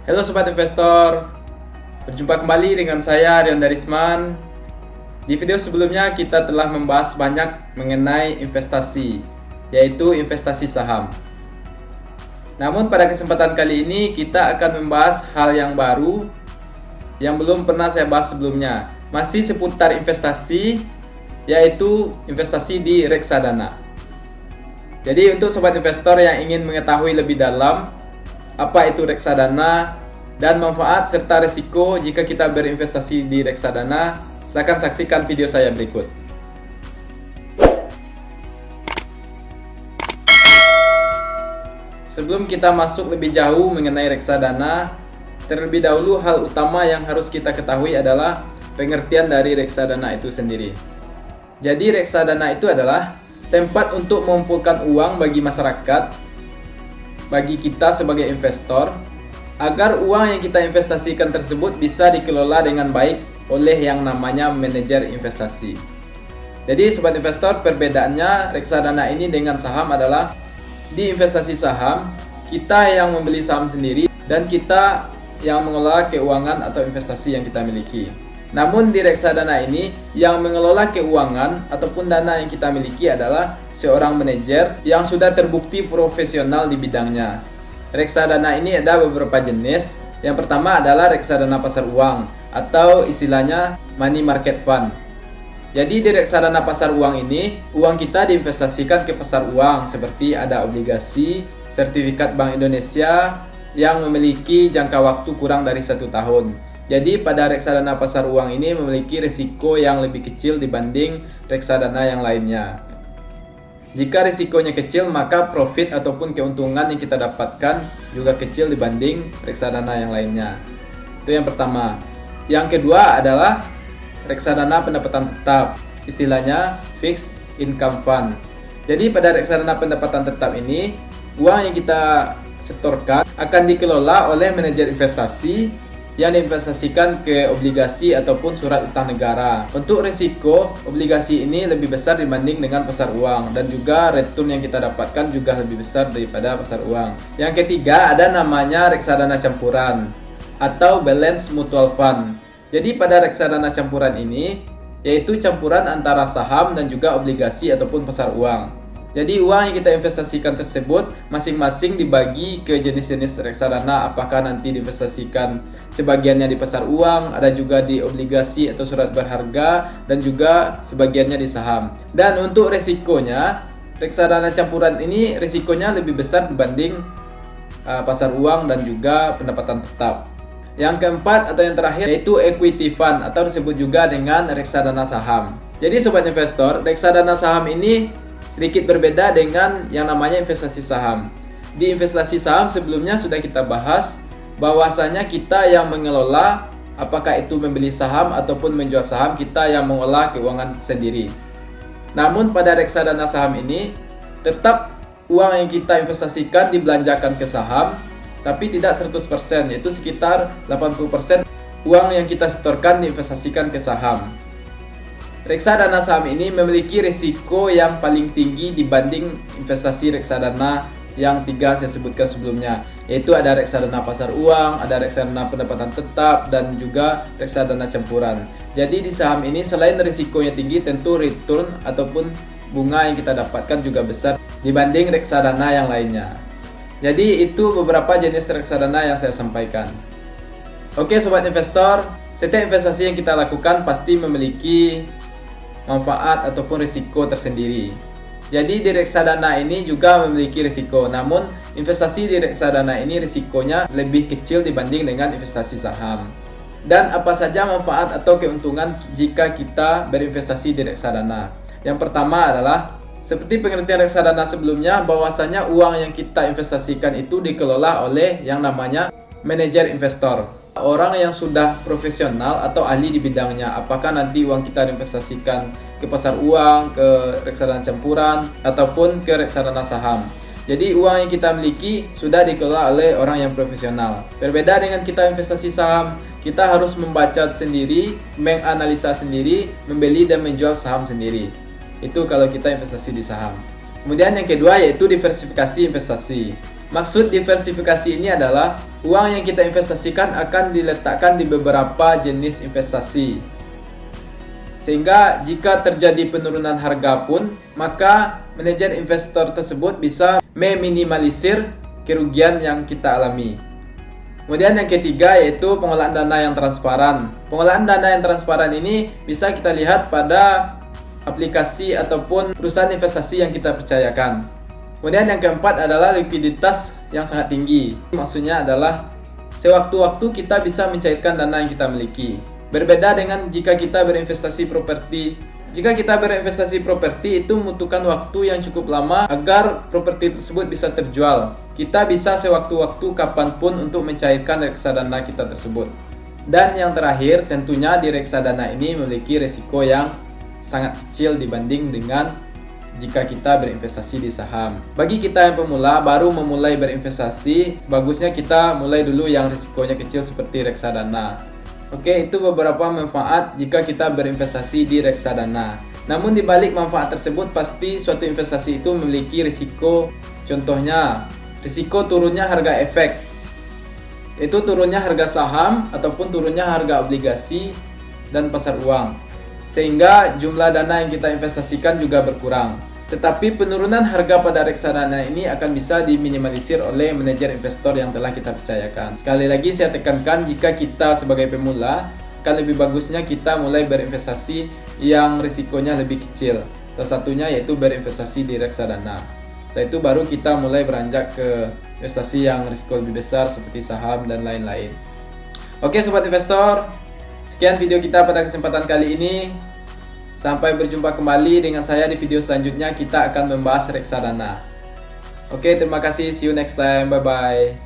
Halo Sobat Investor, berjumpa kembali dengan saya Rian Darisman. Di video sebelumnya kita telah membahas banyak mengenai investasi, yaitu investasi saham. Namun pada kesempatan kali ini kita akan membahas hal yang baru yang belum pernah saya bahas sebelumnya. Masih seputar investasi, yaitu investasi di reksadana. Jadi untuk Sobat Investor yang ingin mengetahui lebih dalam apa itu reksadana dan manfaat serta risiko jika kita berinvestasi di reksadana, silakan saksikan video saya berikut. Sebelum kita masuk lebih jauh mengenai reksadana, terlebih dahulu hal utama yang harus kita ketahui adalah pengertian dari reksadana itu sendiri. Jadi reksadana itu adalah tempat untuk mengumpulkan uang bagi masyarakat, bagi kita sebagai investor, agar uang yang kita investasikan tersebut bisa dikelola dengan baik oleh yang namanya manajer investasi. Jadi Sobat Investor, perbedaannya reksadana ini dengan saham adalah di investasi saham kita yang membeli saham sendiri dan kita yang mengelola keuangan atau investasi yang kita miliki. Namun di reksadana ini yang mengelola keuangan ataupun dana yang kita miliki adalah seorang manajer yang sudah terbukti profesional di bidangnya. Reksadana ini ada beberapa jenis. Yang pertama adalah reksadana pasar uang atau istilahnya money market fund. Jadi di reksadana pasar uang ini, uang kita diinvestasikan ke pasar uang seperti ada obligasi, sertifikat Bank Indonesia yang memiliki jangka waktu kurang dari 1 tahun. Jadi pada reksadana pasar uang ini memiliki risiko yang lebih kecil dibanding reksadana yang lainnya. Jika risikonya kecil, maka profit ataupun keuntungan yang kita dapatkan juga kecil dibanding reksadana yang lainnya. Itu yang pertama. Yang kedua adalah reksadana pendapatan tetap, istilahnya fixed income fund. Jadi pada reksadana pendapatan tetap ini, uang yang kita setorkan akan dikelola oleh manajer investasi yang diinvestasikan ke obligasi ataupun surat utang negara. Untuk risiko, obligasi ini lebih besar dibanding dengan pasar uang dan juga return yang kita dapatkan juga lebih besar daripada pasar uang. Yang ketiga ada namanya reksadana campuran atau balance mutual fund. Jadi pada reksadana campuran ini yaitu campuran antara saham dan juga obligasi ataupun pasar uang. Jadi uang yang kita investasikan tersebut masing-masing dibagi ke jenis-jenis reksadana, apakah nanti diinvestasikan sebagiannya di pasar uang, ada juga di obligasi atau surat berharga, dan juga sebagiannya di saham. Dan untuk resikonya, reksadana campuran ini risikonya lebih besar dibanding pasar uang dan juga pendapatan tetap. Yang keempat atau yang terakhir yaitu equity fund atau disebut juga dengan reksadana saham. Jadi Sobat Investor, reksadana saham ini sedikit berbeda dengan yang namanya investasi saham. Di investasi saham sebelumnya sudah kita bahas bahwasanya kita yang mengelola, apakah itu membeli saham ataupun menjual saham, kita yang mengelola keuangan sendiri. Namun pada reksadana saham ini tetap uang yang kita investasikan dibelanjakan ke saham, tapi tidak 100%, yaitu sekitar 80% uang yang kita setorkan diinvestasikan ke saham. Reksadana saham ini memiliki risiko yang paling tinggi dibanding investasi reksadana yang 3 saya sebutkan sebelumnya, yaitu ada reksadana pasar uang, ada reksadana pendapatan tetap, dan juga reksadana campuran. Jadi di saham ini selain risikonya tinggi, tentu return ataupun bunga yang kita dapatkan juga besar dibanding reksadana yang lainnya. Jadi itu beberapa jenis reksadana yang saya sampaikan. Oke Sobat Investor, setiap investasi yang kita lakukan pasti memiliki manfaat ataupun risiko tersendiri. Jadi di reksadana ini juga memiliki risiko, namun investasi di reksadana ini risikonya lebih kecil dibanding dengan investasi saham. Dan apa saja manfaat atau keuntungan jika kita berinvestasi di reksadana? Yang pertama adalah seperti pengertian reksadana sebelumnya, bahwasanya uang yang kita investasikan itu dikelola oleh yang namanya manajer investor. Orang yang sudah profesional atau ahli di bidangnya, apakah nanti uang kita diinvestasikan ke pasar uang, ke reksadana campuran, ataupun ke reksadana saham. Jadi uang yang kita miliki sudah dikelola oleh orang yang profesional. Berbeda dengan kita investasi saham, kita harus membaca sendiri, menganalisa sendiri, membeli dan menjual saham sendiri. Itu kalau kita investasi di saham. Kemudian yang kedua yaitu diversifikasi investasi. Maksud diversifikasi ini adalah uang yang kita investasikan akan diletakkan di beberapa jenis investasi. Sehingga jika terjadi penurunan harga pun, maka manajer investor tersebut bisa meminimalisir kerugian yang kita alami. Kemudian yang ketiga yaitu pengolahan dana yang transparan. Pengolahan dana yang transparan ini bisa kita lihat pada aplikasi ataupun perusahaan investasi yang kita percayakan. Kemudian yang keempat adalah likuiditas yang sangat tinggi. Maksudnya adalah sewaktu-waktu kita bisa mencairkan dana yang kita miliki. Berbeda dengan jika kita berinvestasi properti. Jika kita berinvestasi properti itu membutuhkan waktu yang cukup lama agar properti tersebut bisa terjual. Kita bisa sewaktu-waktu kapanpun untuk mencairkan reksadana kita tersebut. Dan yang terakhir tentunya di reksadana ini memiliki risiko yang sangat kecil dibanding dengan jika kita berinvestasi di saham. Bagi kita yang pemula baru memulai berinvestasi, bagusnya kita mulai dulu yang risikonya kecil seperti reksadana. Oke, itu beberapa manfaat jika kita berinvestasi di reksadana. Namun di balik manfaat tersebut pasti suatu investasi itu memiliki risiko. Contohnya, risiko turunnya harga efek. Itu turunnya harga saham ataupun turunnya harga obligasi dan pasar uang. Sehingga jumlah dana yang kita investasikan juga berkurang. Tetapi penurunan harga pada reksadana ini akan bisa diminimalisir oleh manajer investor yang telah kita percayakan. Sekali lagi saya tekankan, jika kita sebagai pemula, akan lebih bagusnya kita mulai berinvestasi yang risikonya lebih kecil. Salah satunya yaitu berinvestasi di reksadana. Setelah itu baru kita mulai beranjak ke investasi yang risiko lebih besar seperti saham dan lain-lain. Oke sobat investor, sekian video kita pada kesempatan kali ini. Sampai berjumpa kembali dengan saya di video selanjutnya, kita akan membahas reksadana. Oke, terima kasih. See you next time. Bye-bye.